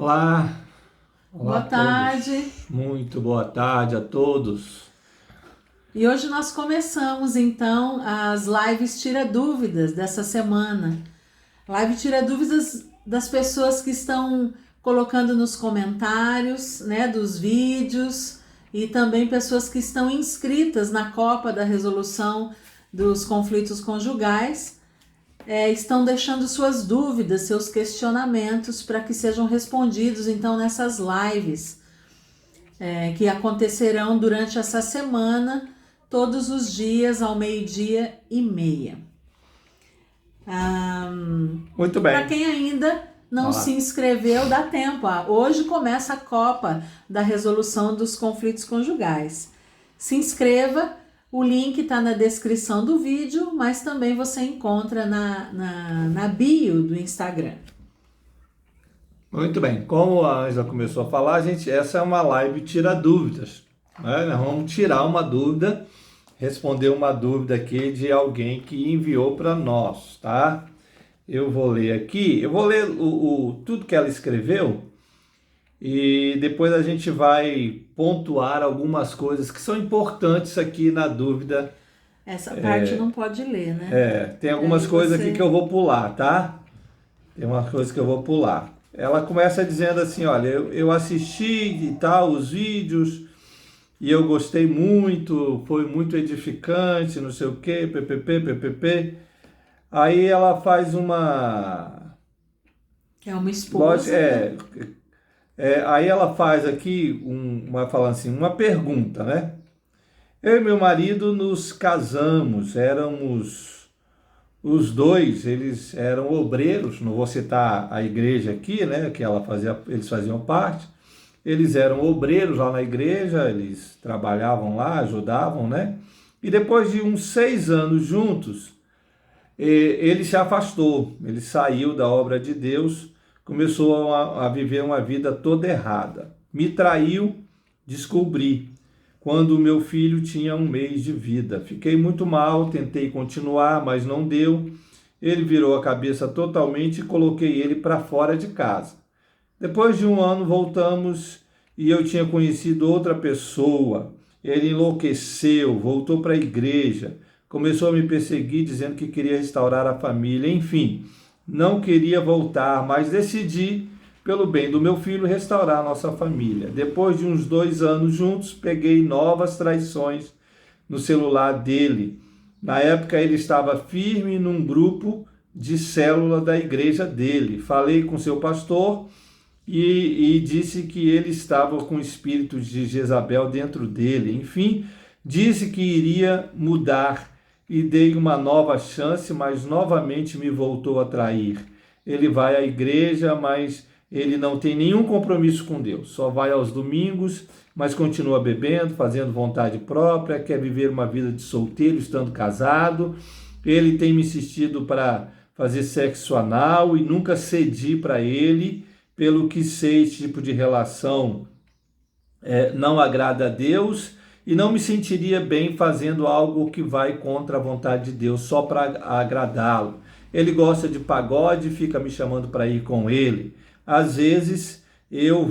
Olá, olá Boa a todos. tarde. Muito boa tarde a todos. E hoje nós começamos então as lives Tira Dúvidas dessa semana. Live Tira Dúvidas das pessoas que estão colocando nos comentários, né, dos vídeos e também pessoas que estão inscritas na Copa da Resolução dos Conflitos Conjugais. Estão deixando suas dúvidas, seus questionamentos para que sejam respondidos então nessas lives que acontecerão durante essa semana, todos os dias ao 12:30. Muito Para bem. quem ainda não se Olá. inscreveu, dá tempo. Hoje começa a Copa da Resolução dos Conflitos Conjugais. Se inscreva, o link está na descrição do vídeo, mas também você encontra na bio do Instagram. Muito bem. Como a Ângela começou a falar, gente, essa é uma live tira dúvidas, né? Nós vamos tirar uma dúvida, responder uma dúvida aqui de alguém que enviou para nós, tá? Eu vou ler aqui, eu vou ler tudo que ela escreveu e depois a gente vai pontuar algumas coisas que são importantes aqui na dúvida. Essa parte não pode ler, né? Tem algumas Aí coisas você... aqui que eu vou pular, tá? Tem umas coisas que eu vou pular. Ela começa dizendo assim, olha, eu assisti e tal os vídeos e eu gostei muito, foi muito edificante, não sei o quê, ppp. Aí ela faz uma... É uma esposa, né? Aí ela faz aqui, falando assim, uma pergunta, né? Eu e meu marido nos casamos, éramos os dois, eles eram obreiros, não vou citar a igreja aqui, né, que eles faziam parte. Eles eram obreiros lá na igreja, eles trabalhavam lá, ajudavam, né? E depois de uns 6 anos juntos, ele se afastou, ele saiu da obra de Deus, começou a viver uma vida toda errada. Me traiu, descobri, quando o meu filho tinha 1 mês de vida. Fiquei muito mal, tentei continuar, mas não deu. Ele virou a cabeça totalmente e coloquei ele para fora de casa. Depois de 1 ano voltamos e eu tinha conhecido outra pessoa. Ele enlouqueceu, voltou para a igreja, começou a me perseguir dizendo que queria restaurar a família. Enfim, não queria voltar, mas decidi, pelo bem do meu filho, restaurar a nossa família. Depois de uns 2 anos juntos, peguei novas traições no celular dele. Na época ele estava firme num grupo de célula da igreja dele. Falei com seu pastor e disse que ele estava com o espírito de Jezabel dentro dele. Enfim, disse que iria mudar e dei uma nova chance, mas novamente me voltou a trair. Ele vai à igreja, mas ele não tem nenhum compromisso com Deus. Só vai aos domingos, mas continua bebendo, fazendo vontade própria, quer viver uma vida de solteiro, estando casado. Ele tem me insistido para fazer sexo anal e nunca cedi para ele. Pelo que sei, esse tipo de relação não agrada a Deus e não me sentiria bem fazendo algo que vai contra a vontade de Deus só para agradá-lo. Ele gosta de pagode e fica me chamando para ir com ele. Às vezes eu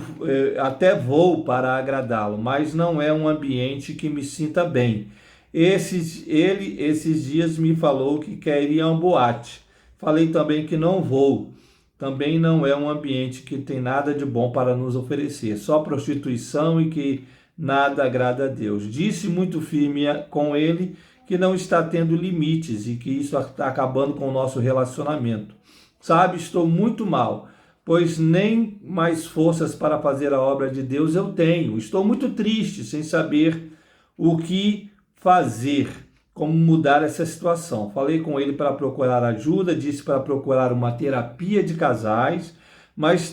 até vou para agradá-lo, mas não é um ambiente que me sinta bem. Esses dias me falou que quer ir a um boate. Falei também que não vou. Também não é um ambiente que tem nada de bom para nos oferecer, só prostituição e que nada agrada a Deus. Disse muito firme com ele que não está tendo limites e que isso está acabando com o nosso relacionamento. Sabe, estou muito mal, pois nem mais forças para fazer a obra de Deus eu tenho. Estou muito triste sem saber o que fazer, como mudar essa situação. Falei com ele para procurar ajuda, disse para procurar uma terapia de casais, mas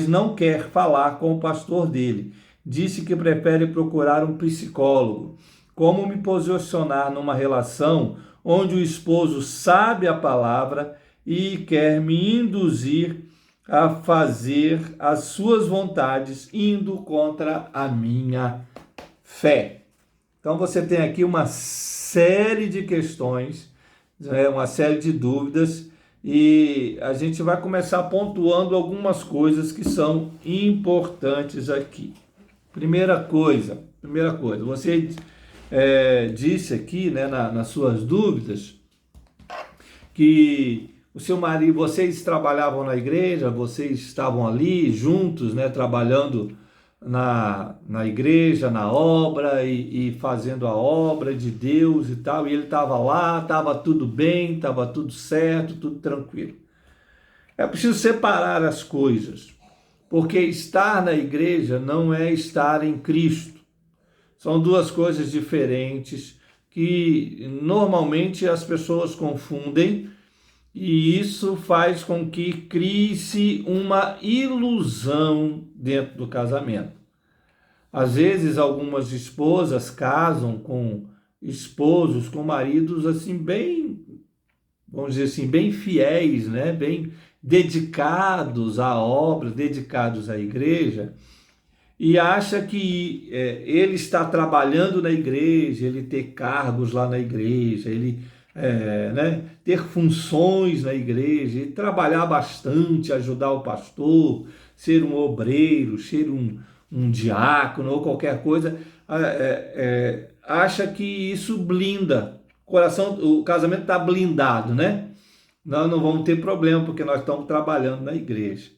não quer falar com o pastor dele. Disse que prefere procurar um psicólogo. Como me posicionar numa relação onde o esposo sabe a palavra e quer me induzir a fazer as suas vontades, indo contra a minha fé? Então você tem aqui uma série de questões, uma série de dúvidas, e a gente vai começar pontuando algumas coisas que são importantes aqui. Primeira coisa, você disse aqui, né, nas suas dúvidas, que o seu marido, vocês trabalhavam na igreja, vocês estavam ali juntos, né, trabalhando na igreja, na obra e fazendo a obra de Deus e tal, e ele estava lá, estava tudo bem, estava tudo certo, tudo tranquilo. É preciso separar as coisas, porque estar na igreja não é estar em Cristo. São duas coisas diferentes que normalmente as pessoas confundem, e isso faz com que crie-se uma ilusão dentro do casamento. Às vezes algumas esposas casam com esposos, com maridos assim bem, vamos dizer assim, bem fiéis, né? Bem dedicados à obra, dedicados à igreja, e acha que ele está trabalhando na igreja, ele ter cargos lá na igreja, ele né, ter funções na igreja, e trabalhar bastante, ajudar o pastor, ser um obreiro, ser um diácono ou qualquer coisa, acha que isso blinda. O casamento está blindado, né? Nós não vamos ter problema porque nós estamos trabalhando na igreja.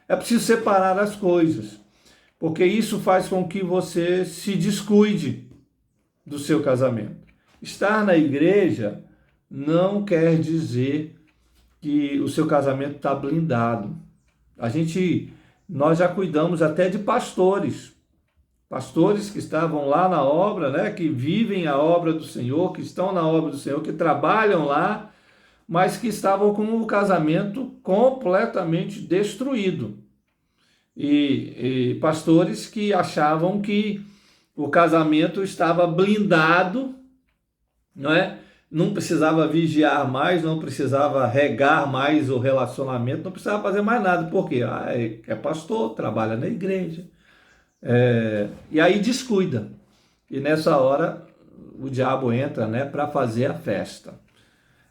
É preciso separar as coisas, porque isso faz com que você se descuide do seu casamento. Estar na igreja não quer dizer que o seu casamento está blindado. Nós já cuidamos até de pastores que estavam lá na obra, né, que vivem a obra do Senhor, que estão na obra do Senhor, que trabalham lá, mas que estavam com o casamento completamente destruído. E pastores que achavam que o casamento estava blindado, não é? Não precisava vigiar mais, não precisava regar mais o relacionamento, não precisava fazer mais nada. Por quê? É pastor, trabalha na igreja. E aí descuida. E nessa hora o diabo entra, né, para fazer a festa.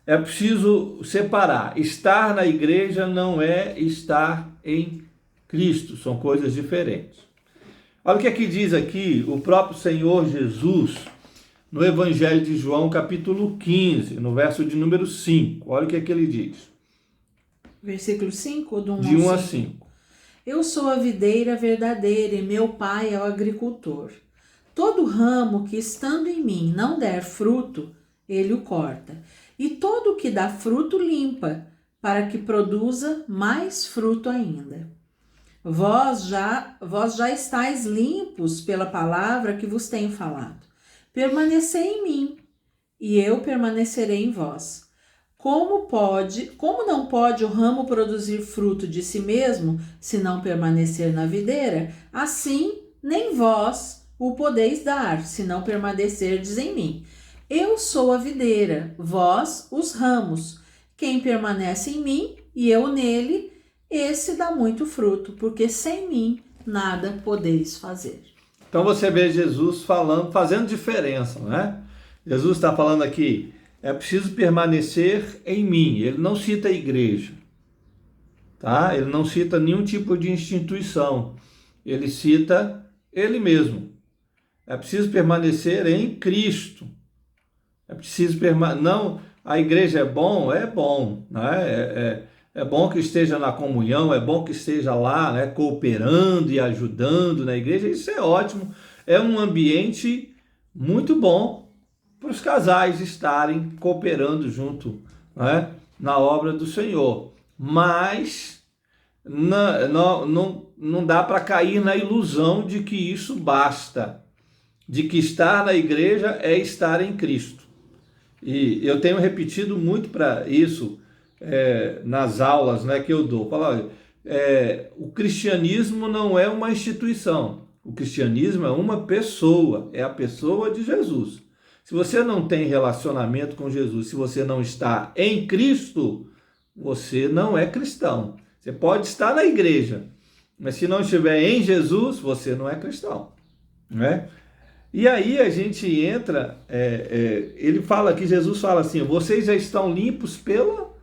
É preciso separar. Estar na igreja não é estar em Cristo. São coisas diferentes. Olha o que aqui diz aqui o próprio Senhor Jesus, no Evangelho de João, capítulo 15, no verso de número 5. Olha o que ele diz. Versículo 5 ou do 1 de 1 a 5. Eu sou a videira verdadeira e meu pai é o agricultor. Todo ramo que estando em mim não der fruto, ele o corta. E todo o que dá fruto limpa, para que produza mais fruto ainda. Vós já estáis limpos pela palavra que vos tenho falado. Permanecei em mim, e eu permanecerei em vós. Como não pode o ramo produzir fruto de si mesmo, se não permanecer na videira, assim nem vós o podeis dar, se não permanecerdes em mim. Eu sou a videira, vós os ramos. Quem permanece em mim e eu nele, esse dá muito fruto, porque sem mim nada podeis fazer. Então você vê Jesus fazendo diferença, né? Jesus está falando aqui, é preciso permanecer em mim. Ele não cita a igreja, tá? Ele não cita nenhum tipo de instituição. Ele cita ele mesmo. É preciso permanecer em Cristo. É preciso não, a igreja é bom, né? É bom que esteja na comunhão, é bom que esteja lá, né, cooperando e ajudando na igreja. Isso é ótimo. É um ambiente muito bom para os casais estarem cooperando junto, né, na obra do Senhor. Mas não dá para cair na ilusão de que isso basta, de que estar na igreja é estar em Cristo. E eu tenho repetido muito para isso nas aulas, né, que eu dou. Falo, o cristianismo não é uma instituição. O cristianismo é uma pessoa, é a pessoa de Jesus. Se você não tem relacionamento com Jesus, se você não está em Cristo, você não é cristão. Você pode estar na igreja, mas se não estiver em Jesus, você não é cristão, né? E aí a gente entra, ele fala aqui, Jesus fala assim, vocês já estão limpos pela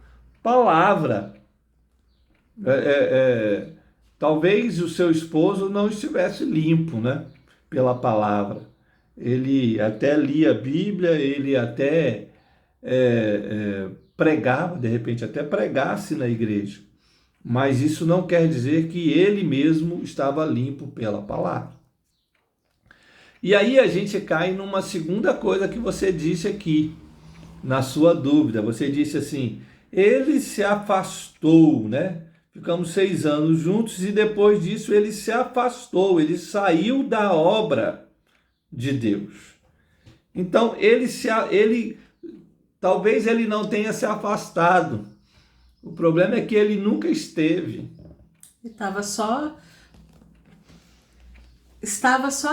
palavra. Talvez o seu esposo não estivesse limpo, né, pela palavra. Ele até lia a Bíblia, ele até pregava, de repente até pregasse na igreja. Mas isso não quer dizer que ele mesmo estava limpo pela palavra. E aí a gente cai numa segunda coisa que você disse aqui, na sua dúvida. Você disse assim, ele se afastou, né? Ficamos 6 anos juntos e depois disso ele se afastou, ele saiu da obra de Deus. Então, talvez ele não tenha se afastado. O problema é que ele nunca esteve. Estava só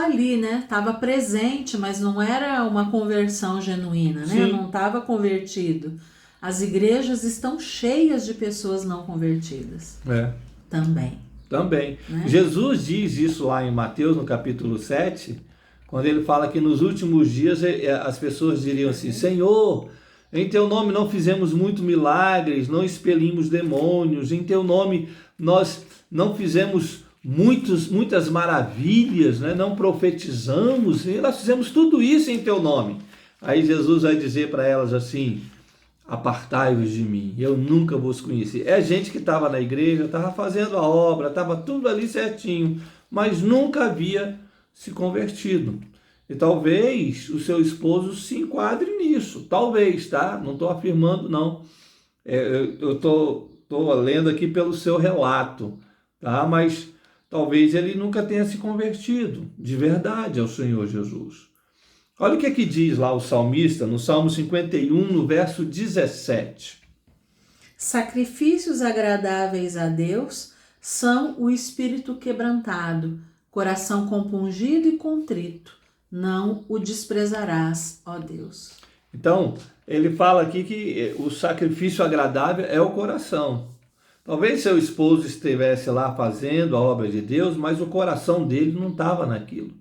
ali, né? Estava presente, mas não era uma conversão genuína, né? Sim. Não estava convertido. As igrejas estão cheias de pessoas não convertidas. Também. Né? Jesus diz isso lá em Mateus, no capítulo 7, quando ele fala que nos últimos dias as pessoas diriam assim, Senhor, em teu nome não fizemos muitos milagres, não expelimos demônios, em teu nome nós não fizemos muitas maravilhas, né? Não profetizamos, e nós fizemos tudo isso em teu nome. Aí Jesus vai dizer para elas assim, apartai-vos de mim, eu nunca vos conheci. É gente que estava na igreja, estava fazendo a obra, estava tudo ali certinho, mas nunca havia se convertido. E talvez o seu esposo se enquadre nisso, talvez, tá? Não estou afirmando, não. Eu estou lendo aqui pelo seu relato, tá? Mas talvez ele nunca tenha se convertido de verdade ao Senhor Jesus. Olha o que diz lá o salmista, no Salmo 51, no verso 17. Sacrifícios agradáveis a Deus são o espírito quebrantado, coração compungido e contrito. Não o desprezarás, ó Deus. Então, ele fala aqui que o sacrifício agradável é o coração. Talvez seu esposo estivesse lá fazendo a obra de Deus, mas o coração dele não estava naquilo.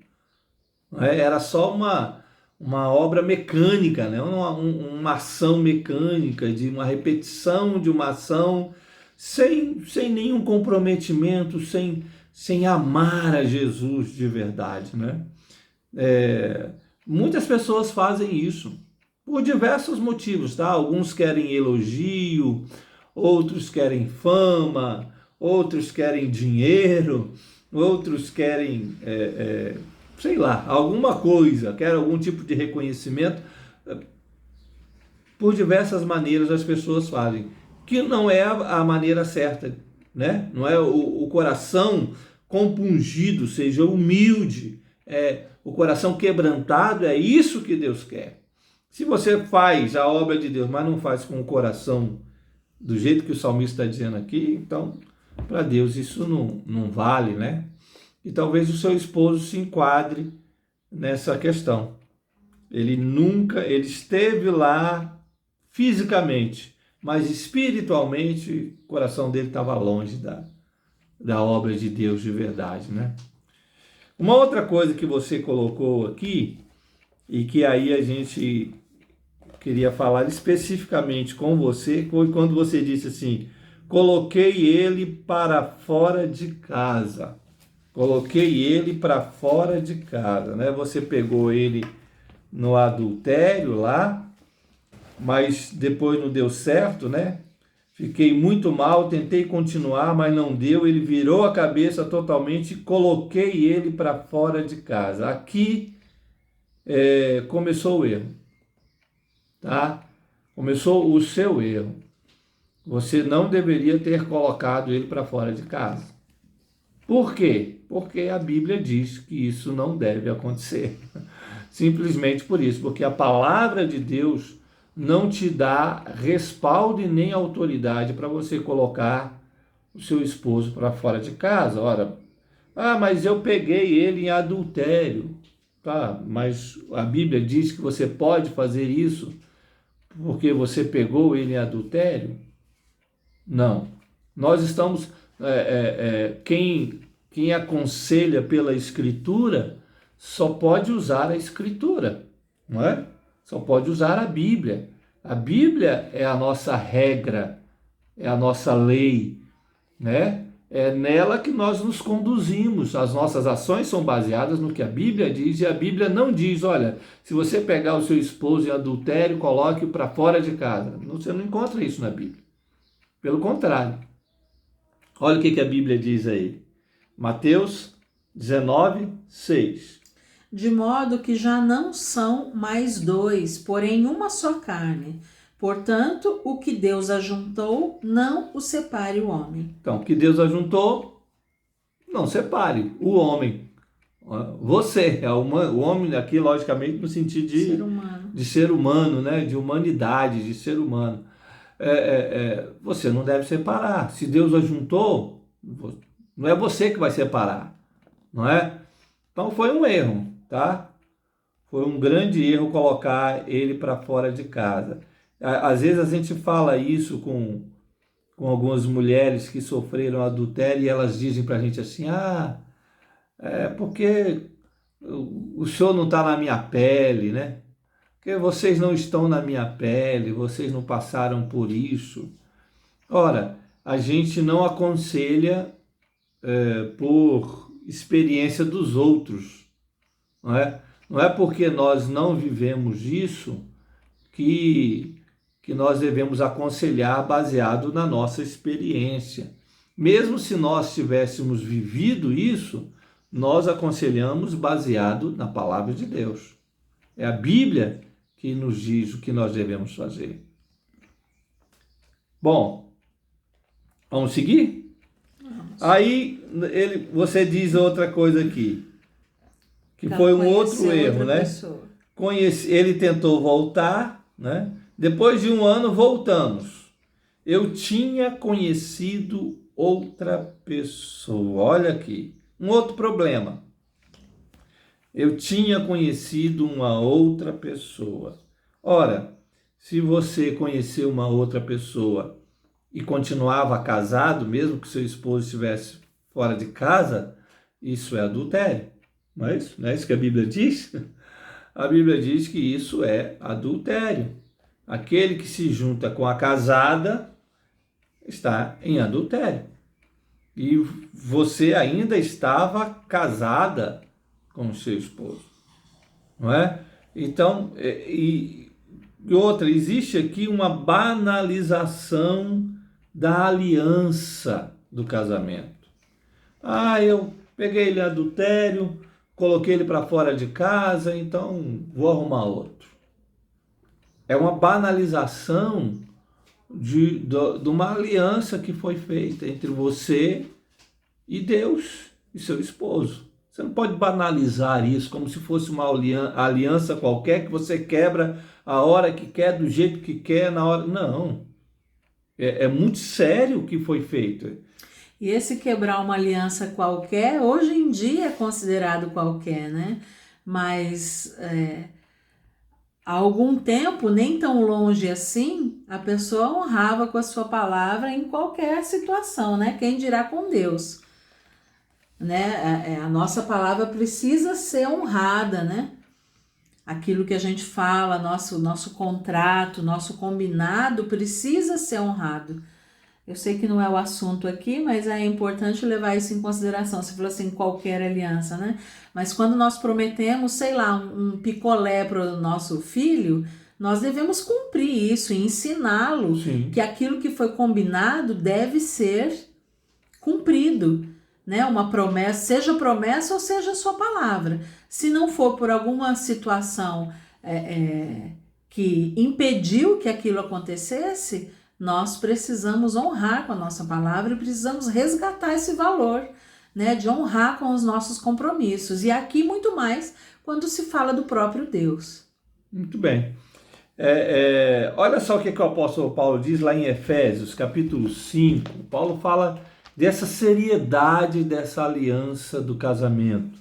Era só uma obra mecânica, né? Uma ação mecânica, de uma repetição de uma ação, sem nenhum comprometimento, sem amar a Jesus de verdade, né? Muitas pessoas fazem isso por diversos motivos, tá? Alguns querem elogio, outros querem fama, outros querem dinheiro, outros querem, sei lá, alguma coisa, querem algum tipo de reconhecimento. Por diversas maneiras as pessoas fazem, que não é a maneira certa, né? Não é o coração compungido, seja humilde, o coração quebrantado, é isso que Deus quer. Se você faz a obra de Deus, mas não faz com o coração do jeito que o salmista está dizendo aqui, então, para Deus isso não vale, né? E talvez o seu esposo se enquadre nessa questão. Ele esteve lá fisicamente, mas espiritualmente o coração dele estava longe da obra de Deus de verdade, né? Uma outra coisa que você colocou aqui, e que aí a gente queria falar especificamente com você, foi quando você disse assim, coloquei ele para fora de casa. Coloquei ele para fora de casa, né? Você pegou ele no adultério lá, mas depois não deu certo, né? Fiquei muito mal, tentei continuar, mas não deu. Ele virou a cabeça totalmente e coloquei ele para fora de casa. Aqui começou o erro, tá? Começou o seu erro. Você não deveria ter colocado ele para fora de casa. Por quê? Porque a Bíblia diz que isso não deve acontecer. Simplesmente por isso, porque a palavra de Deus não te dá respaldo e nem autoridade para você colocar o seu esposo para fora de casa. Ora, mas eu peguei ele em adultério. Tá, mas a Bíblia diz que você pode fazer isso porque você pegou ele em adultério? Não. Nós estamos... Quem aconselha pela Escritura só pode usar a Escritura, não é? Só pode usar a Bíblia. A Bíblia é a nossa regra é a nossa lei, né? É nela que nós nos conduzimos. As nossas ações são baseadas no que a Bíblia diz, e a Bíblia não diz, olha, se você pegar o seu esposo em adultério, coloque-o para fora de casa. Você não encontra isso na Bíblia. Pelo contrário. Olha o que a Bíblia diz aí. Mateus 19, 6. De modo que já não são mais dois, porém uma só carne. Portanto, o que Deus ajuntou, não o separe o homem. Então, o que Deus ajuntou, não separe o homem. Você, o homem aqui, logicamente, no sentido de ser humano, né? De humanidade, de ser humano. Você não deve separar. Se Deus ajuntou, não é você que vai separar, não é? Então foi um erro, tá? Foi um grande erro colocar ele para fora de casa. Às vezes a gente fala isso com algumas mulheres que sofreram adultério e elas dizem para a gente assim, porque o senhor não está na minha pele, né? Porque vocês não estão na minha pele, vocês não passaram por isso. Ora, a gente não aconselha por experiência dos outros, não é? Não é porque nós não vivemos isso que nós devemos aconselhar baseado na nossa experiência. Mesmo se nós tivéssemos vivido isso, nós aconselhamos baseado na palavra de Deus. É a Bíblia que nos diz o que nós devemos fazer. Bom, vamos seguir? Vamos. Aí você diz outra coisa aqui, que foi um outro erro, né? Ele tentou voltar, né? Depois de um ano, voltamos. Eu tinha conhecido outra pessoa. Olha aqui, um outro problema. Eu tinha conhecido uma outra pessoa. Ora, se você conheceu uma outra pessoa e continuava casado, mesmo que seu esposo estivesse fora de casa, isso é adultério. Mas não é isso que a Bíblia diz? A Bíblia diz que isso é adultério. Aquele que se junta com a casada está em adultério. E você ainda estava casada com o seu esposo, não é? Então, e outra, existe aqui uma banalização da aliança do casamento. Eu peguei ele em adultério, coloquei ele para fora de casa, então vou arrumar outro. É uma banalização de uma aliança que foi feita entre você e Deus e seu esposo. Você não pode banalizar isso como se fosse uma aliança qualquer que você quebra a hora que quer, do jeito que quer, na hora... Não. É muito sério o que foi feito. E esse quebrar uma aliança qualquer, hoje em dia é considerado qualquer, né? Mas há algum tempo, nem tão longe assim, a pessoa honrava com a sua palavra em qualquer situação, né? Quem dirá com Deus, né? A nossa palavra precisa ser honrada, né? Aquilo que a gente fala, nosso contrato, nosso combinado precisa ser honrado. Eu sei que não é o assunto aqui, mas é importante levar isso em consideração. Você falou assim, qualquer aliança, né? Mas quando nós prometemos, sei lá, um picolé para o nosso filho, nós devemos cumprir isso e ensiná-lo que aquilo que foi combinado deve ser cumprido, né? Uma promessa, seja promessa ou seja sua palavra. Se não for por alguma situação que impediu que aquilo acontecesse, nós precisamos honrar com a nossa palavra e precisamos resgatar esse valor, né, de honrar com os nossos compromissos. E aqui muito mais quando se fala do próprio Deus. Muito bem. Olha só o que o apóstolo Paulo diz lá em Efésios, capítulo 5. Paulo fala dessa seriedade dessa aliança do casamento.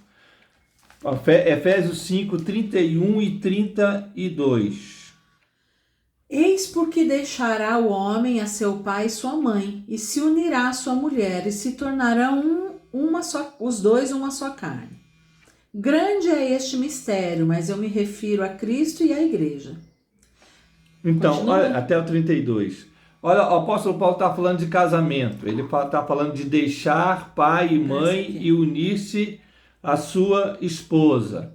Efésios 5, 31 e 32. Eis porque deixará o homem a seu pai e sua mãe, e se unirá à sua mulher, e se tornarão os dois uma só carne. Grande é este mistério, mas eu me refiro a Cristo e à igreja. Então, olha, até o 32. Olha, o apóstolo Paulo está falando de casamento, ele está falando de deixar pai e mãe e unir-se à sua esposa.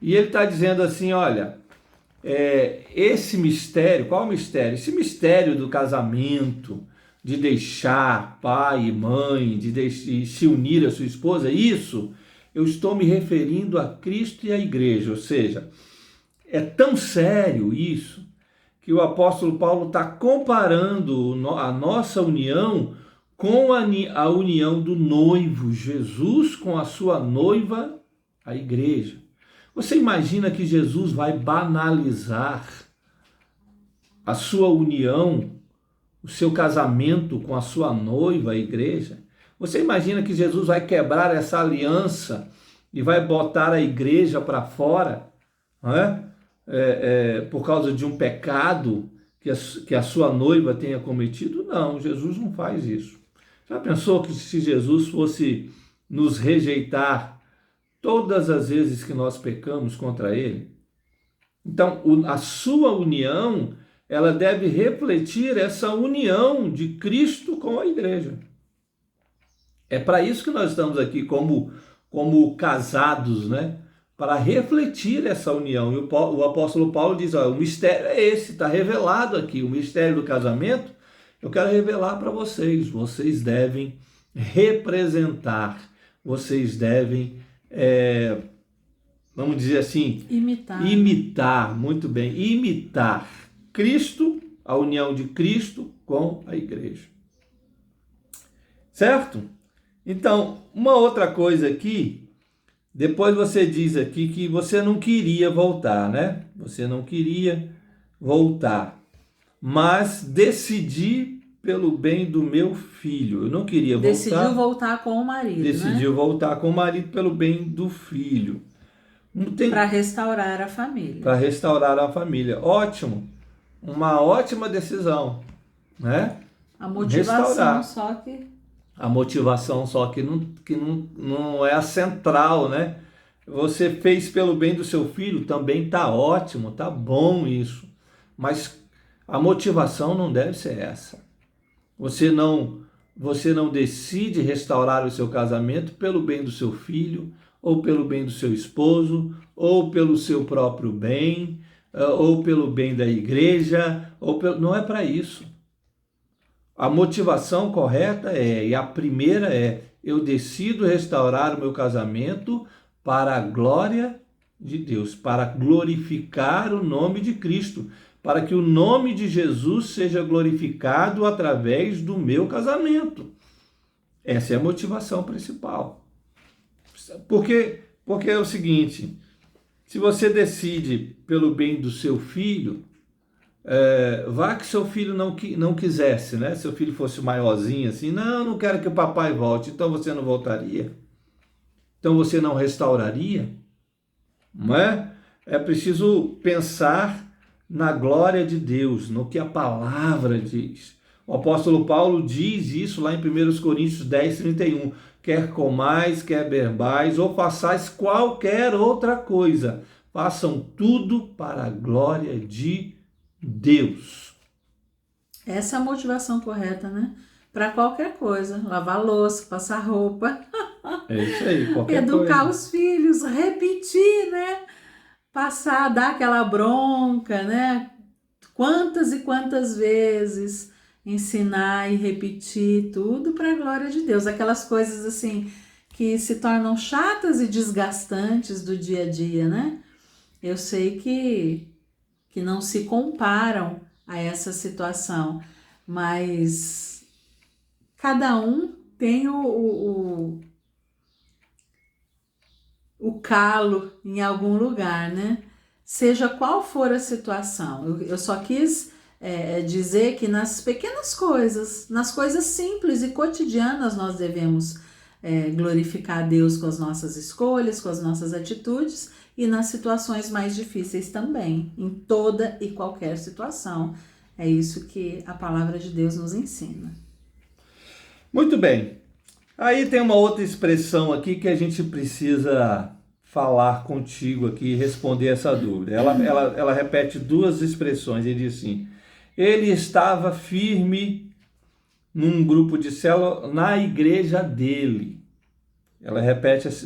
E ele está dizendo assim, olha, esse mistério, qual é o mistério? Esse mistério do casamento, de deixar pai e mãe, de se unir à sua esposa, isso eu estou me referindo a Cristo e à igreja, ou seja, é tão sério isso, que o apóstolo Paulo está comparando a nossa união com a união do noivo, Jesus, com a sua noiva, a igreja. Você imagina que Jesus vai banalizar a sua união, o seu casamento com a sua noiva, a igreja? Você imagina que Jesus vai quebrar essa aliança e vai botar a igreja para fora, não é? Por causa de um pecado que a sua noiva tenha cometido? Não, Jesus não faz isso. Já pensou que se Jesus fosse nos rejeitar todas as vezes que nós pecamos contra ele? Então, a sua união, ela deve refletir essa união de Cristo com a igreja. É para isso que nós estamos aqui como casados, né? Para refletir essa união. E o apóstolo Paulo diz, o mistério é esse, está revelado aqui, o mistério do casamento, eu quero revelar para vocês. Vocês devem representar, vocês devem, vamos dizer assim, imitar, muito bem, imitar Cristo, a união de Cristo com a igreja. Certo? Então, uma outra coisa aqui, depois você diz aqui que você não queria voltar, né? Você não queria voltar, mas decidi pelo bem do meu filho. Eu não queria voltar. Decidiu voltar com o marido, Decidiu voltar com o marido pelo bem do filho. Para restaurar a família. Para restaurar a família. Ótimo. Uma ótima decisão, né? A motivação só que não é a central, né? Você fez pelo bem do seu filho, também tá ótimo, tá bom isso. Mas a motivação não deve ser essa. Você não decide restaurar o seu casamento pelo bem do seu filho, ou pelo bem do seu esposo, ou pelo seu próprio bem, ou pelo bem da igreja, não é para isso. A motivação correta e a primeira eu decido restaurar o meu casamento para a glória de Deus, para glorificar o nome de Cristo, para que o nome de Jesus seja glorificado através do meu casamento. Essa é a motivação principal. Porque é o seguinte, se você decide pelo bem do seu filho, vá que seu filho não quisesse, né? Seu filho fosse maiorzinho assim, não quero que o papai volte, então você não voltaria? Então você não restauraria? Não é? É preciso pensar na glória de Deus, no que a palavra diz. O apóstolo Paulo diz isso lá em 1 Coríntios 10, 31. Quer comais, quer bebais, ou façais qualquer outra coisa, façam tudo para a glória de Deus. Essa é a motivação correta, né? Para qualquer coisa, lavar louça, passar roupa. É isso aí, qualquer educar coisa. Os filhos, repetir, né? Passar, dar aquela bronca, né? Quantas e quantas vezes ensinar e repetir tudo para a glória de Deus. Aquelas coisas assim que se tornam chatas e desgastantes do dia a dia, né? Eu sei que não se comparam a essa situação, mas cada um tem o calo em algum lugar, né? Seja qual for a situação. Eu só quis dizer que nas pequenas coisas, nas coisas simples e cotidianas, nós devemos glorificar a Deus com as nossas escolhas, com as nossas atitudes, e nas situações mais difíceis também, em toda e qualquer situação. É isso que a palavra de Deus nos ensina. Muito bem. Aí tem uma outra expressão aqui que a gente precisa falar contigo aqui e responder essa dúvida. Ela repete duas expressões. Ele diz assim: Ele estava firme num grupo de célula na igreja dele.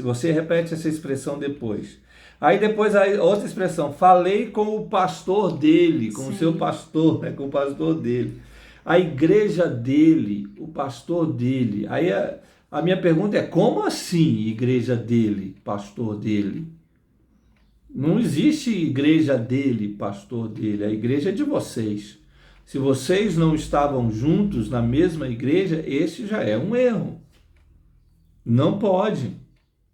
Você repete essa expressão depois. Aí depois a outra expressão, falei com o pastor dele, com o seu pastor, né, com o pastor dele. A igreja dele, o pastor dele. Aí a minha pergunta é, como assim igreja dele, pastor dele? Não existe igreja dele, pastor dele, a igreja é de vocês. Se vocês não estavam juntos na mesma igreja, esse já é um erro. Não pode,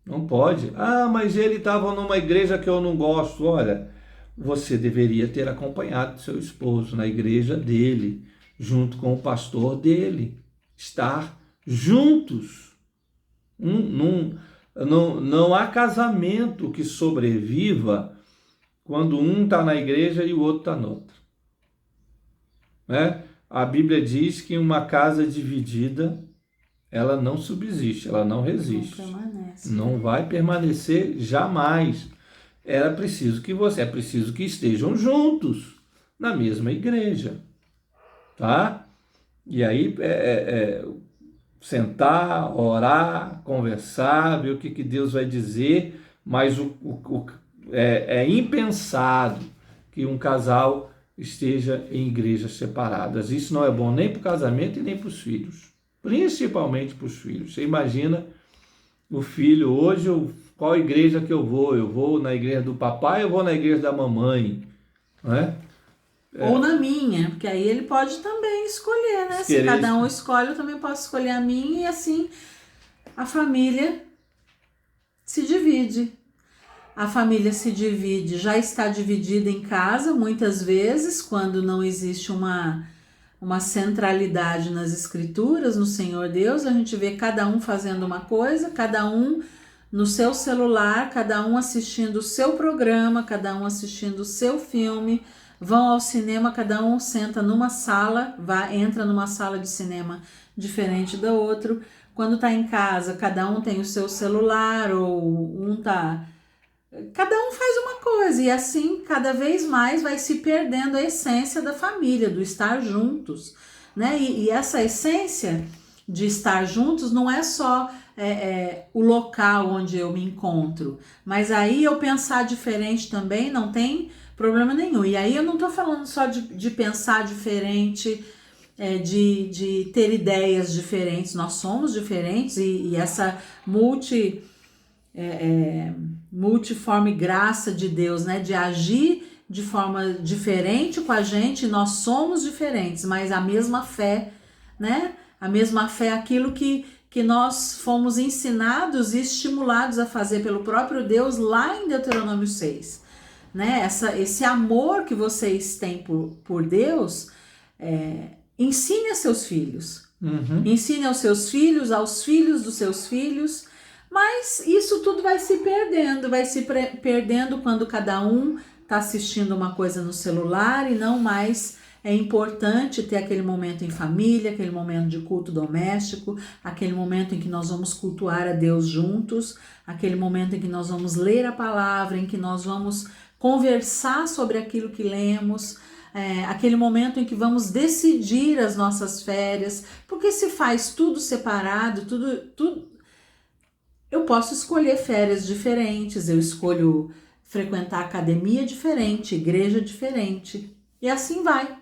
não pode. Ah, mas ele estava numa igreja que eu não gosto. Olha, você deveria ter acompanhado seu esposo na igreja dele, junto com o pastor dele. Estar juntos. Não há casamento que sobreviva quando um está na igreja e o outro está noutra. Né? A Bíblia diz que uma casa dividida, ela não subsiste, ela não resiste. Não permanece. Não vai permanecer jamais. É preciso que estejam juntos na mesma igreja. Tá? E aí sentar, orar, conversar, ver o que Deus vai dizer, mas é impensado que um casal esteja em igrejas separadas. Isso não é bom nem para o casamento e nem para os filhos, principalmente para os filhos. Você imagina o filho, hoje, qual igreja que eu vou? Eu vou na igreja do papai ou vou na igreja da mamãe? Né? Ou na minha, porque aí ele pode também escolher, né? Se cada um escolhe, eu também posso escolher a minha, e assim a família se divide. A família se divide, já está dividida em casa, muitas vezes, quando não existe uma centralidade nas escrituras, no Senhor Deus, a gente vê cada um fazendo uma coisa, cada um no seu celular, cada um assistindo o seu programa, cada um assistindo o seu filme, vão ao cinema, cada um senta numa sala, entra numa sala de cinema diferente do outro. Quando está em casa, cada um tem o seu celular, ou cada um faz uma coisa, e assim cada vez mais vai se perdendo a essência da família, do estar juntos, né? E essa essência de estar juntos não é só o local onde eu me encontro, mas aí eu pensar diferente também não tem problema nenhum. E aí eu não estou falando só de pensar diferente, de ter ideias diferentes. Nós somos diferentes, e essa multiforme graça de Deus, né, de agir de forma diferente com a gente. Nós somos diferentes, mas a mesma fé, né? A mesma fé, aquilo que nós fomos ensinados e estimulados a fazer pelo próprio Deus lá em Deuteronômio 6. Né? Esse amor que vocês têm por Deus, ensine a seus filhos. Uhum. Ensine aos seus filhos, aos filhos dos seus filhos. Mas isso tudo vai se perdendo quando cada um está assistindo uma coisa no celular, e não mais é importante ter aquele momento em família, aquele momento de culto doméstico, aquele momento em que nós vamos cultuar a Deus juntos, aquele momento em que nós vamos ler a palavra, em que nós vamos conversar sobre aquilo que lemos, aquele momento em que vamos decidir as nossas férias, porque se faz tudo separado, tudo. Eu posso escolher férias diferentes, eu escolho frequentar academia diferente, igreja diferente, e assim vai.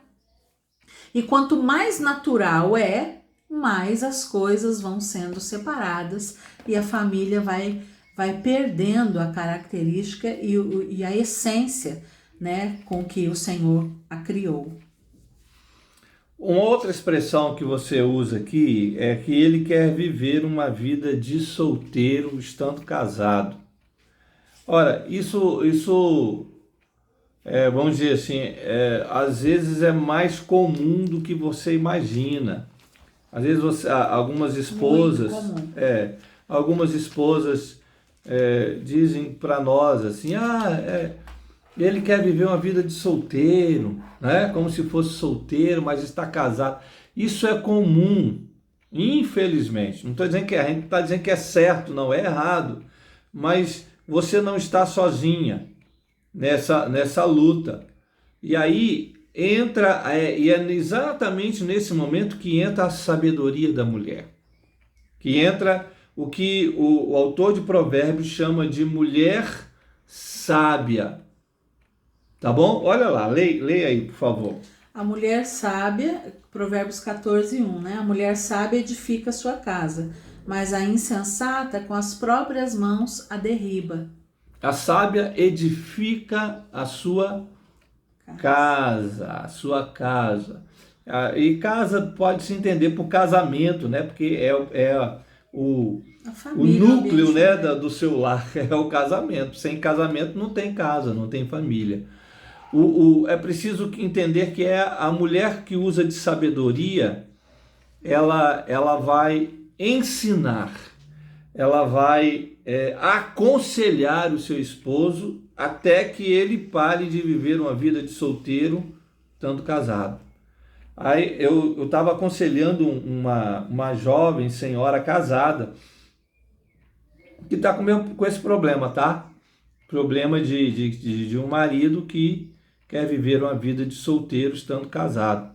E quanto mais natural mais as coisas vão sendo separadas, e a família vai perdendo a característica e a essência, né, com que o Senhor a criou. Uma outra expressão que você usa aqui é que ele quer viver uma vida de solteiro estando casado. Ora, isso vamos dizer assim, às vezes é mais comum do que você imagina. Às vezes algumas esposas dizem para nós assim, ele quer viver uma vida de solteiro, né? Como se fosse solteiro, mas está casado. Isso é comum, infelizmente. Não estou dizendo que a gente está dizendo que é certo, não é errado, mas você não está sozinha nessa luta. E aí entra, e é exatamente nesse momento que entra a sabedoria da mulher, que entra o que o autor de Provérbios chama de mulher sábia. Tá bom? Olha lá, leia aí, por favor. A mulher sábia, Provérbios 14:1, né? A mulher sábia edifica sua casa, mas a insensata com as próprias mãos a derriba. A sábia edifica a sua casa, a sua casa. E casa pode se entender por casamento, né? Porque o núcleo, né, do seu lar é o casamento. Sem casamento não tem casa, não tem família. É preciso entender que é a mulher que usa de sabedoria, ela vai ensinar, ela vai aconselhar o seu esposo até que ele pare de viver uma vida de solteiro, estando casado. Aí eu estava aconselhando uma jovem senhora casada que está com esse problema, tá? Problema de um marido que quer viver uma vida de solteiro estando casado.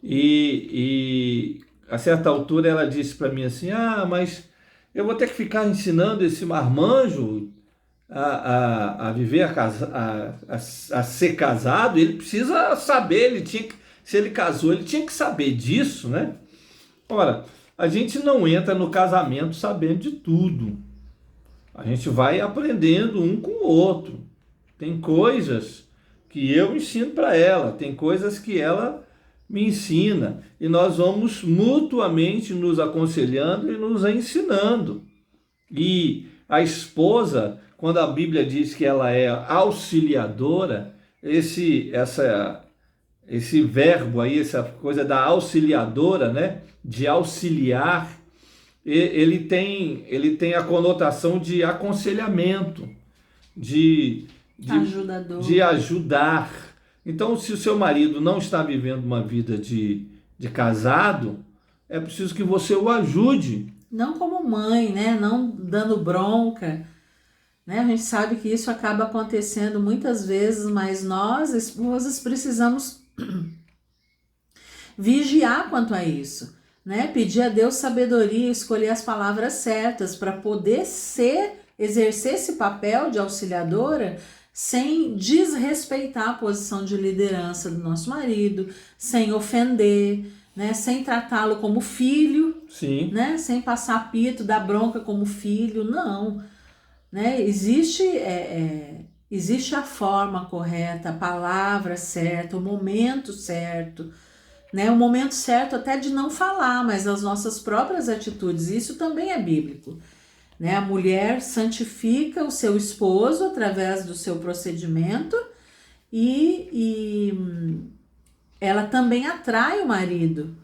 E a certa altura ela disse para mim assim, mas eu vou ter que ficar ensinando esse marmanjo a viver, a ser casado. Ele precisa saber, se ele casou, ele tinha que saber disso, né? Ora, a gente não entra no casamento sabendo de tudo. A gente vai aprendendo um com o outro. Tem coisas que eu ensino para ela, tem coisas que ela me ensina, e nós vamos mutuamente nos aconselhando e nos ensinando. E a esposa, quando a Bíblia diz que ela é auxiliadora, esse verbo aí, essa coisa da auxiliadora, né, de auxiliar, ele tem a conotação de aconselhamento, de ajudar. Então, se o seu marido não está vivendo uma vida de casado, é preciso que você o ajude. Não como mãe, né? Não dando bronca, né? A gente sabe que isso acaba acontecendo muitas vezes, mas nós, esposas, precisamos vigiar quanto a isso, né? Pedir a Deus sabedoria, escolher as palavras certas para poder exercer esse papel de auxiliadora sem desrespeitar a posição de liderança do nosso marido, sem ofender, né? Sem tratá-lo como filho, sim, né? Sem passar pito, dar bronca como filho, não, né? Existe a forma correta, a palavra certa, o momento certo, né? O momento certo até de não falar, mas as nossas próprias atitudes, isso também é bíblico. Né? A mulher santifica o seu esposo através do seu procedimento e ela também atrai o marido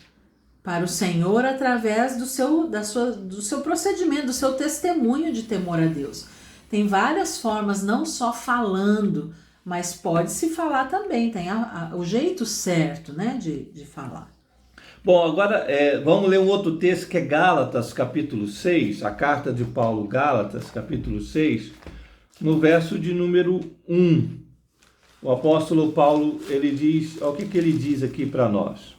para o Senhor através do seu procedimento, do seu testemunho de temor a Deus. Tem várias formas, não só falando, mas pode-se falar também, tem o jeito certo, né, de falar. Bom, agora vamos ler um outro texto que é Gálatas, capítulo 6, a carta de Paulo, Gálatas, capítulo 6, no verso de número 1. O apóstolo Paulo, ele diz, o que ele diz aqui para nós?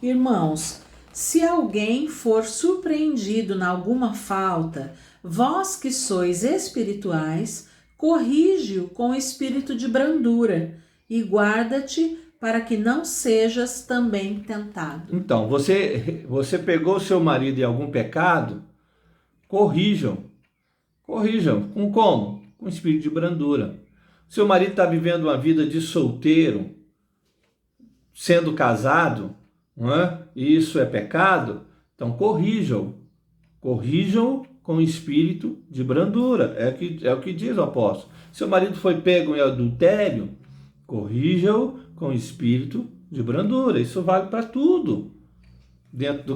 Irmãos, se alguém for surpreendido em alguma falta, vós que sois espirituais, corrige-o com espírito de brandura e guarda-te para que não sejas também tentado. Então, você pegou seu marido em algum pecado? Corrijam. Corrijam. Com como? Com espírito de brandura. Seu marido está vivendo uma vida de solteiro, sendo casado, não é? E isso é pecado? Então corrijam. Corrijam com espírito de brandura. É o que diz o apóstolo. Seu marido foi pego em adultério, corrijam com espírito de brandura. Isso vale para tudo dentro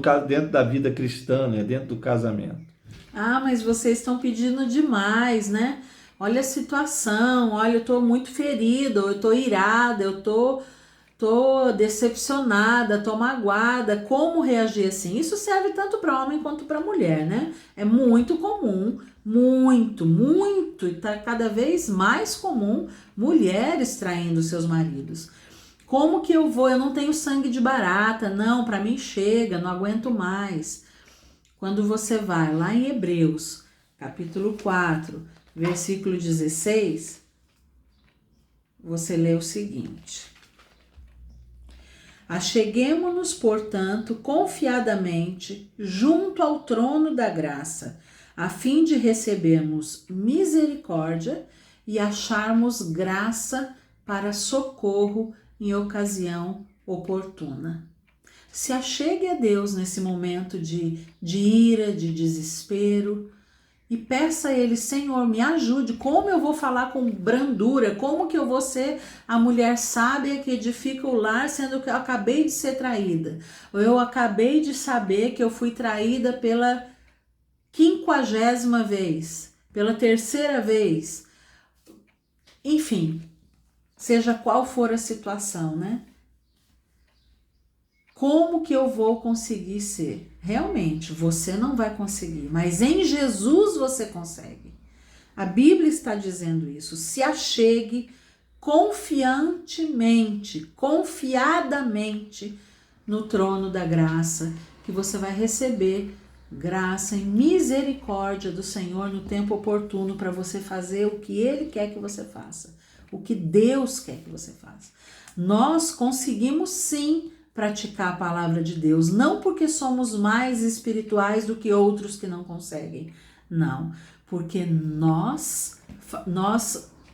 da vida cristã, né? Dentro do casamento. Mas vocês estão pedindo demais, né? Olha a situação, olha, eu estou muito ferida, eu estou irada, eu estou decepcionada, estou magoada. Como reagir assim? Isso serve tanto para homem quanto para mulher, né? É muito comum, muito, e está cada vez mais comum mulheres traindo seus maridos. Como que eu vou? Eu não tenho sangue de barata, não, para mim chega, não aguento mais. Quando você vai lá em Hebreus, capítulo 4, versículo 16, você lê o seguinte: acheguemo-nos, portanto, confiadamente junto ao trono da graça, a fim de recebermos misericórdia e acharmos graça para socorro em ocasião oportuna. Se achegue a Deus nesse momento de ira, de desespero, e peça a Ele: Senhor, me ajude, como eu vou falar com brandura, como que eu vou ser a mulher sábia que edifica o lar, sendo que eu acabei de ser traída, ou eu acabei de saber que eu fui traída pela 50ª vez, pela 3ª vez, enfim, seja qual for a situação, né? Como que eu vou conseguir ser? Realmente, você não vai conseguir, mas em Jesus você consegue. A Bíblia está dizendo isso. Se achegue confiantemente, confiadamente no trono da graça, que você vai receber graça e misericórdia do Senhor no tempo oportuno para você fazer o que Ele quer que você faça, o que Deus quer que você faça. Nós conseguimos sim praticar a palavra de Deus, não porque somos mais espirituais do que outros que não conseguem, não, porque nós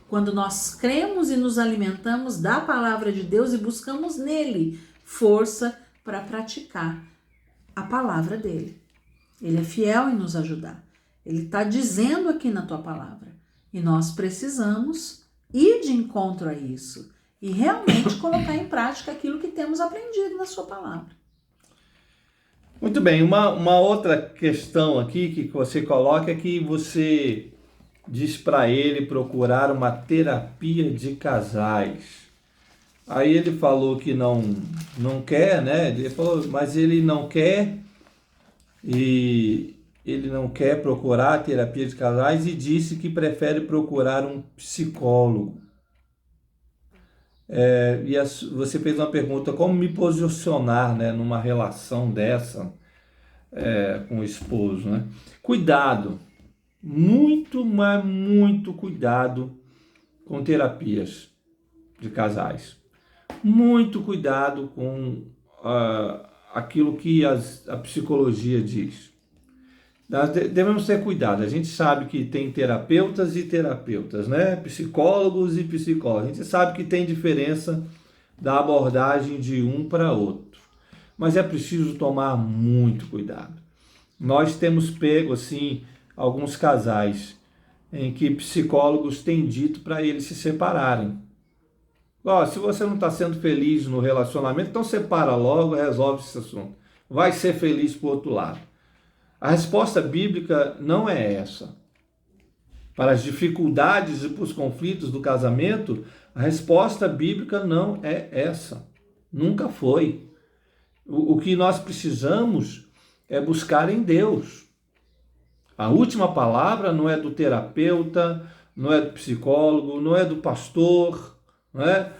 quando nós cremos e nos alimentamos da palavra de Deus e buscamos nele força para praticar a palavra dele. Ele é fiel em nos ajudar. Ele está dizendo aqui na tua palavra. E nós precisamos ir de encontro a isso e realmente colocar em prática aquilo que temos aprendido na sua palavra. Muito bem, uma outra questão aqui que você coloca é que você diz para ele procurar uma terapia de casais. Aí ele falou que não quer, né? Ele falou, mas ele não quer e ele não quer procurar terapia de casais e disse que prefere procurar um psicólogo. Você fez uma pergunta, como me posicionar, né, numa relação dessa com o esposo, né? Cuidado, muito, mas muito cuidado com terapias de casais. Muito cuidado com aquilo que a psicologia diz. Nós devemos ter cuidado. A gente sabe que tem terapeutas e terapeutas, né? Psicólogos e psicólogos. A gente sabe que tem diferença da abordagem de um para outro. Mas é preciso tomar muito cuidado. Nós temos pego, assim, alguns casais em que psicólogos têm dito para eles se separarem. Se você não está sendo feliz no relacionamento, então separa logo e resolve esse assunto. Vai ser feliz para o outro lado. A resposta bíblica não é essa. Para as dificuldades e para os conflitos do casamento, a resposta bíblica não é essa. Nunca foi. O que nós precisamos é buscar em Deus. A última palavra não é do terapeuta, não é do psicólogo, não é do pastor, não é?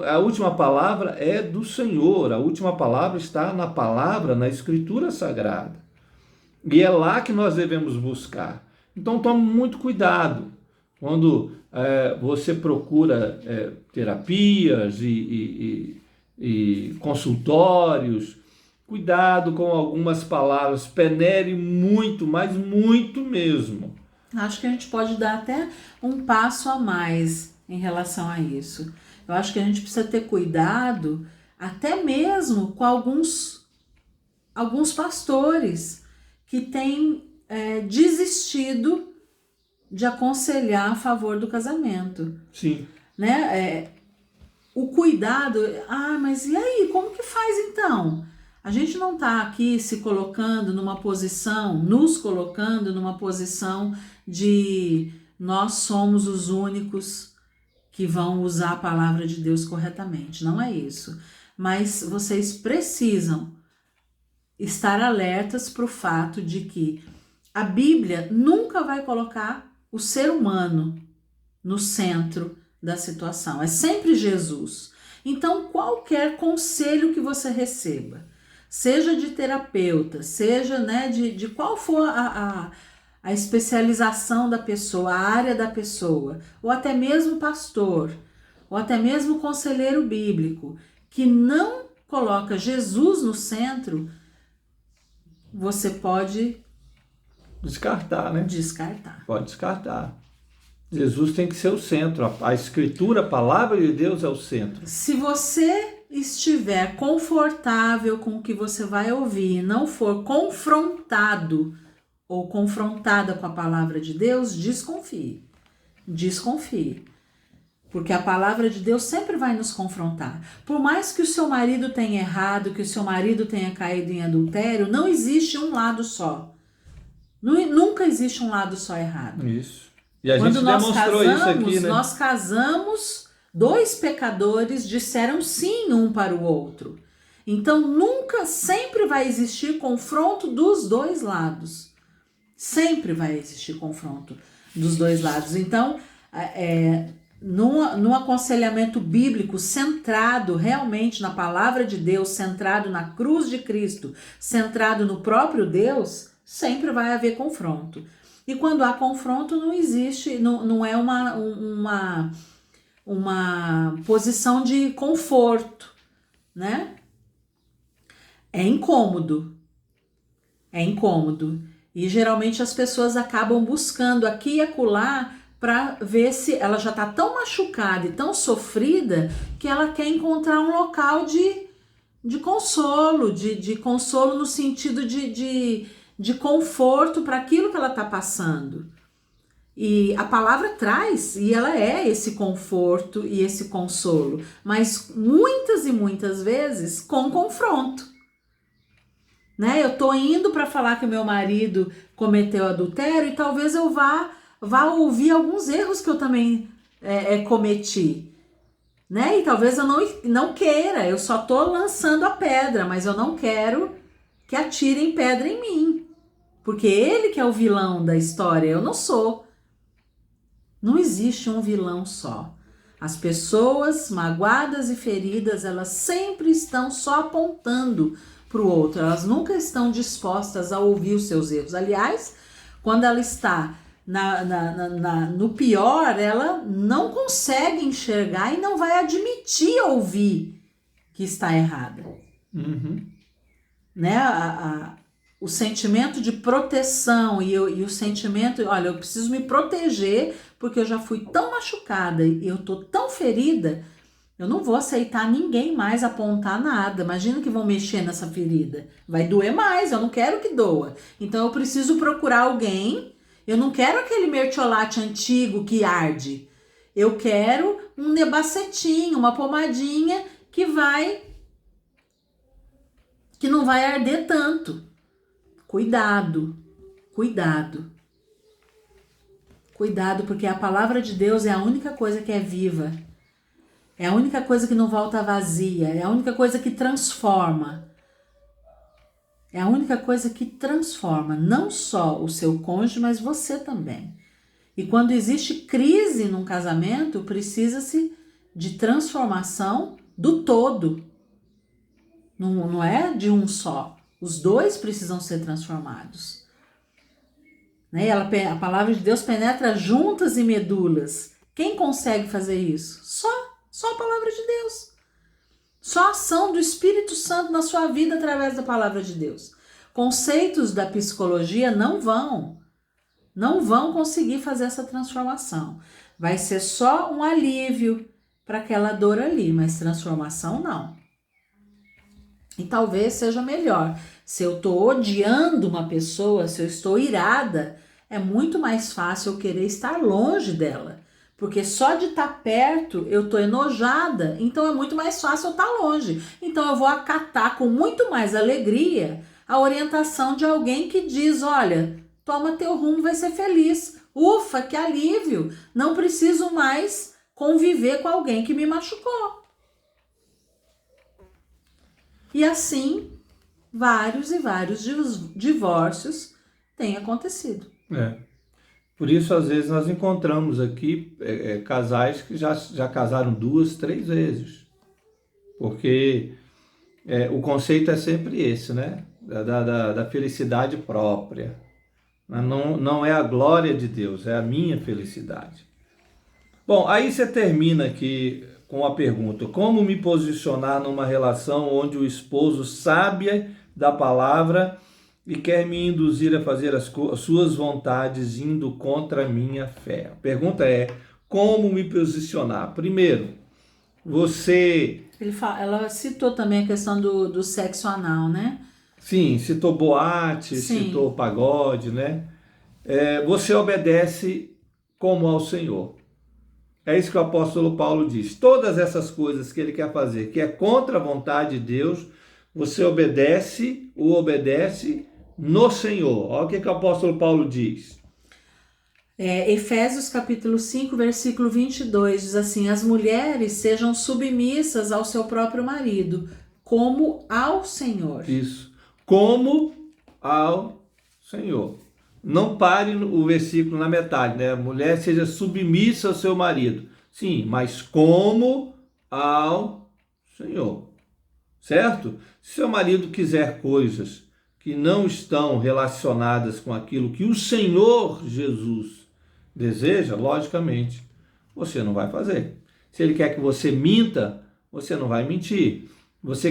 A última palavra é do Senhor. A última palavra está na palavra, na Escritura Sagrada. E é lá que nós devemos buscar. Então tome muito cuidado quando você procura terapias e consultórios. Cuidado com algumas palavras, penere muito, mas muito mesmo. Acho que a gente pode dar até um passo a mais em relação a isso. Eu acho que a gente precisa ter cuidado até mesmo com alguns pastores que têm desistido de aconselhar a favor do casamento. Sim. Né? O cuidado, mas e aí, como que faz então? A gente não está aqui nos colocando numa posição de nós somos os únicos que vão usar a palavra de Deus corretamente. Não é isso. Mas vocês precisam estar alertas para o fato de que a Bíblia nunca vai colocar o ser humano no centro da situação. É sempre Jesus. Então, qualquer conselho que você receba, seja de terapeuta, seja, né, de qual for a especialização da pessoa, a área da pessoa, ou até mesmo pastor, ou até mesmo conselheiro bíblico, que não coloca Jesus no centro, você pode Descartar, né? descartar. Pode descartar. Jesus tem que ser o centro. A Escritura, a palavra de Deus é o centro. Se você estiver confortável com o que você vai ouvir e não for confrontado ou confrontada com a palavra de Deus, desconfie. Desconfie. Porque a palavra de Deus sempre vai nos confrontar. Por mais que o seu marido tenha errado, que o seu marido tenha caído em adultério, não existe um lado só. Nunca existe um lado só errado. Isso. E a Quando gente nós demonstrou casamos, isso aqui, né? nós casamos, dois pecadores disseram sim um para o outro. Então nunca, sempre vai existir confronto dos dois lados. Sempre vai existir confronto dos dois lados. Então, num aconselhamento bíblico centrado realmente na palavra de Deus, centrado na cruz de Cristo, centrado no próprio Deus, sempre vai haver confronto. E quando há confronto, não existe, não é uma posição de conforto, né? É incômodo. É incômodo. E geralmente as pessoas acabam buscando aqui e acolá para ver se ela já está tão machucada e tão sofrida que ela quer encontrar um local de consolo, de consolo no sentido de conforto para aquilo que ela está passando. E a palavra traz, e ela é esse conforto e esse consolo, mas muitas e muitas vezes com confronto. Né? Eu tô indo para falar que o meu marido cometeu adultério e talvez eu vá ouvir alguns erros que eu também cometi. Né? E talvez eu não queira, eu só tô lançando a pedra, mas eu não quero que atirem pedra em mim. Porque ele que é o vilão da história, eu não sou. Não existe um vilão só. As pessoas magoadas e feridas, elas sempre estão só apontando para o outro. Elas nunca estão dispostas a ouvir os seus erros. Aliás, quando ela está no pior, ela não consegue enxergar e não vai admitir ouvir que está errada. Uhum. Né? O sentimento de proteção e o sentimento, olha, eu preciso me proteger porque eu já fui tão machucada e eu tô tão ferida, eu não vou aceitar ninguém mais apontar nada. Imagina que vão mexer nessa ferida. Vai doer mais, eu não quero que doa. Então eu preciso procurar alguém. Eu não quero aquele mertiolate antigo que arde. Eu quero um nebacetinho, uma pomadinha que não vai arder tanto. Cuidado, cuidado. Cuidado, porque a palavra de Deus é a única coisa que é viva. É a única coisa que não volta vazia. É a única coisa que transforma. É a única coisa que transforma não só o seu cônjuge, mas você também. E quando existe crise num casamento, precisa-se de transformação do todo. Não é de um só. Os dois precisam ser transformados. Né? A palavra de Deus penetra juntas e medulas. Quem consegue fazer isso? Só a palavra de Deus. Só a ação do Espírito Santo na sua vida através da palavra de Deus. Conceitos da psicologia não vão conseguir fazer essa transformação. Vai ser só um alívio para aquela dor ali, mas transformação não. E talvez seja melhor. Se eu estou odiando uma pessoa, se eu estou irada, é muito mais fácil eu querer estar longe dela. Porque só de estar perto eu estou enojada, então é muito mais fácil eu estar longe. Então eu vou acatar com muito mais alegria a orientação de alguém que diz, olha, toma teu rumo, vai ser feliz. Ufa, que alívio! Não preciso mais conviver com alguém que me machucou. E assim, vários e vários divórcios têm acontecido. Por isso, às vezes, nós encontramos aqui casais que já casaram 2, 3 vezes. porque o conceito é sempre esse, né? Da felicidade própria. Não é a glória de Deus, é a minha felicidade. Bom, aí você termina aqui com a pergunta: como me posicionar numa relação onde o esposo sabe da palavra e quer me induzir a fazer as suas vontades indo contra a minha fé? A pergunta é: como me posicionar? Primeiro, ela citou também a questão do sexo anal, né? Sim, citou boate, Sim. citou pagode, né? Você obedece como ao Senhor. É isso que o apóstolo Paulo diz. Todas essas coisas que ele quer fazer, que é contra a vontade de Deus, você obedece no Senhor. Olha o que o apóstolo Paulo diz. Efésios capítulo 5, versículo 22, diz assim: as mulheres sejam submissas ao seu próprio marido, como ao Senhor. Isso. Como ao Senhor. Não pare o versículo na metade, né? A mulher seja submissa ao seu marido. Sim, mas como ao Senhor. Certo? Se seu marido quiser coisas que não estão relacionadas com aquilo que o Senhor Jesus deseja, logicamente, você não vai fazer. Se ele quer que você minta, você não vai mentir. Se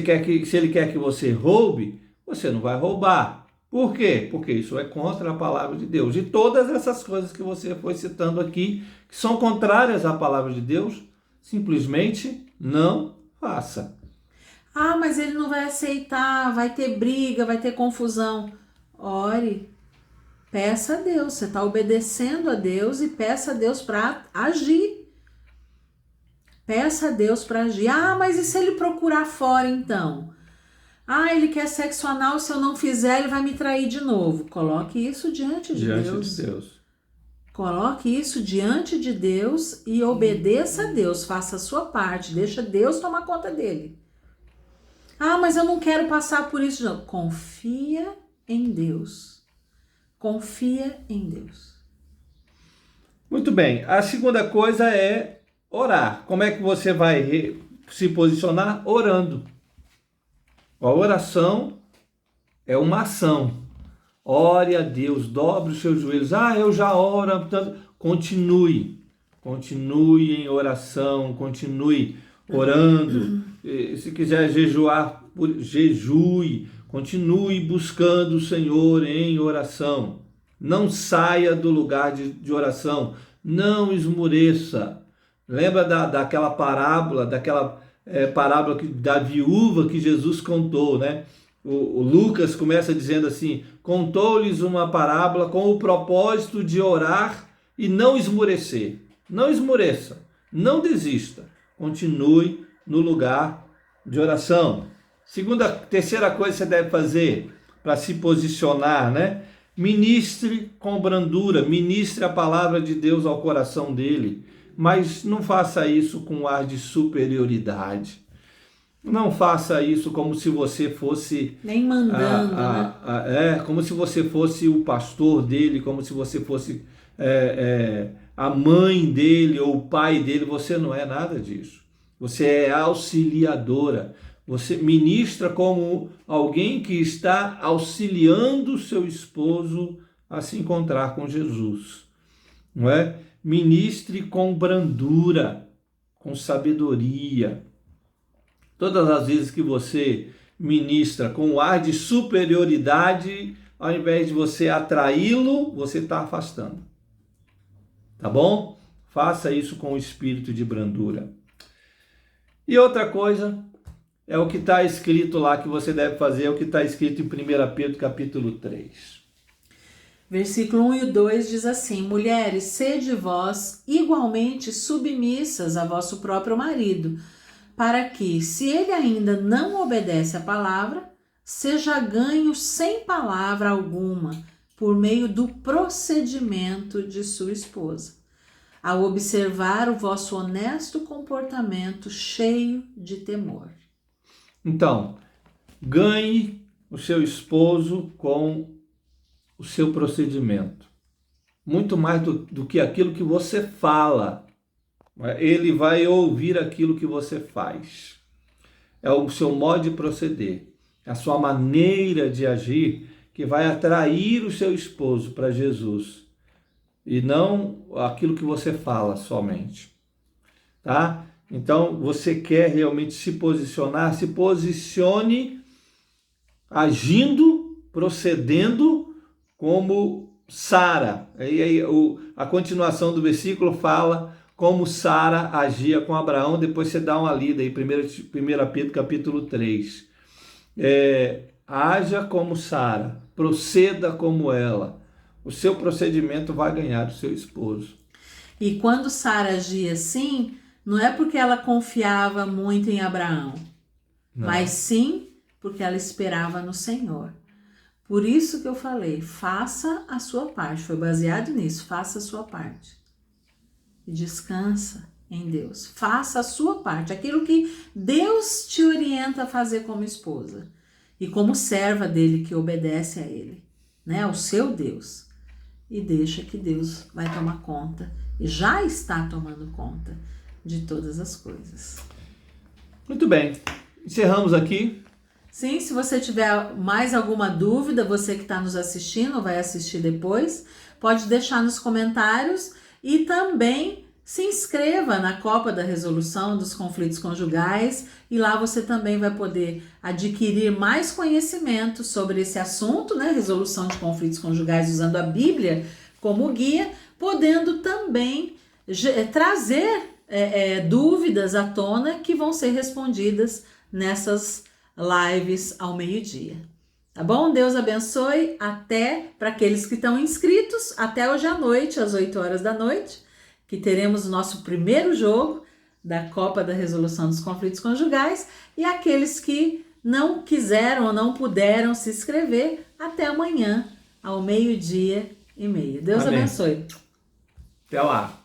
ele quer que você roube, você não vai roubar. Por quê? Porque isso é contra a palavra de Deus. E todas essas coisas que você foi citando aqui, que são contrárias à palavra de Deus, simplesmente não faça. Ah, mas ele não vai aceitar, vai ter briga, vai ter confusão. Ore, peça a Deus, você está obedecendo a Deus e peça a Deus para agir. Peça a Deus para agir. Ah, mas e se ele procurar fora então? Ah, ele quer sexo anal, se eu não fizer, ele vai me trair de novo. Coloque isso diante de Deus. Coloque isso diante de Deus e obedeça a Deus. Faça a sua parte, deixa Deus tomar conta dele. Ah, mas eu não quero passar por isso. Não. Confia em Deus. Confia em Deus. Muito bem. A segunda coisa é orar. Como é que você vai se posicionar? Orando. A oração é uma ação. Ore a Deus, dobre os seus joelhos. Ah, eu já oro. Portanto, continue em oração, continue orando. Se quiser jejuar, jejue. Continue buscando o Senhor em oração. Não saia do lugar de oração. Não esmoreça. Lembra daquela parábola, parábola da viúva que Jesus contou, né? O Lucas começa dizendo assim: contou-lhes uma parábola com o propósito de orar e não esmorecer. Não esmoreça, não desista, continue no lugar de oração. Terceira coisa que você deve fazer para se posicionar, né? Ministre com brandura, ministre a palavra de Deus ao coração dele, mas não faça isso com ar de superioridade. Não faça isso como se você fosse... Nem mandando, né? Como se você fosse o pastor dele, como se você fosse a mãe dele ou o pai dele. Você não é nada disso. Você é auxiliadora. Você ministra como alguém que está auxiliando seu esposo a se encontrar com Jesus. Não é? Ministre com brandura, com sabedoria. Todas as vezes que você ministra com um ar de superioridade, ao invés de você atraí-lo, você está afastando. Tá bom? Faça isso com o espírito de brandura. E outra coisa é o que está escrito lá que você deve fazer, é o que está escrito em 1 Pedro capítulo 3. Versículo 1 e 2 diz assim: mulheres, sede vós igualmente submissas a vosso próprio marido, para que, se ele ainda não obedece à palavra, seja ganho sem palavra alguma, por meio do procedimento de sua esposa, ao observar o vosso honesto comportamento cheio de temor. Então, ganhe o seu esposo com o seu procedimento. Muito mais do que aquilo que você fala. Ele vai ouvir aquilo que você faz. é o seu modo de proceder, a sua maneira de agir que vai atrair o seu esposo para Jesus e não aquilo que você fala somente, tá? Então, você quer realmente se posicionar, se posicione agindo, procedendo como Sara. Aí a continuação do versículo fala como Sara agia com Abraão, depois você dá uma lida aí, 1 Pedro capítulo 3. Haja como Sara, proceda como ela. O seu procedimento vai ganhar o seu esposo. E quando Sara agia assim, não é porque ela confiava muito em Abraão, Não. mas sim porque ela esperava no Senhor. Por isso que eu falei, faça a sua parte. Foi baseado nisso, faça a sua parte. E descansa em Deus. Faça a sua parte, aquilo que Deus te orienta a fazer como esposa. E como serva dele que obedece a ele, né? Ao seu Deus. E deixa que Deus vai tomar conta. E já está tomando conta de todas as coisas. Muito bem. Encerramos aqui. Sim, se você tiver mais alguma dúvida, você que está nos assistindo, ou vai assistir depois, pode deixar nos comentários e também se inscreva na Copa da Resolução dos Conflitos Conjugais e lá você também vai poder adquirir mais conhecimento sobre esse assunto, né? Resolução de conflitos conjugais usando a Bíblia como guia, podendo também trazer dúvidas à tona que vão ser respondidas nessas lives ao meio-dia. Tá bom? Deus abençoe. Até para aqueles que estão inscritos, até hoje à noite, às 8 horas da noite, que teremos o nosso primeiro jogo da Copa da Resolução dos Conflitos Conjugais, e aqueles que não quiseram ou não puderam se inscrever, até amanhã, ao 12:30. Deus Amém. abençoe. Até lá.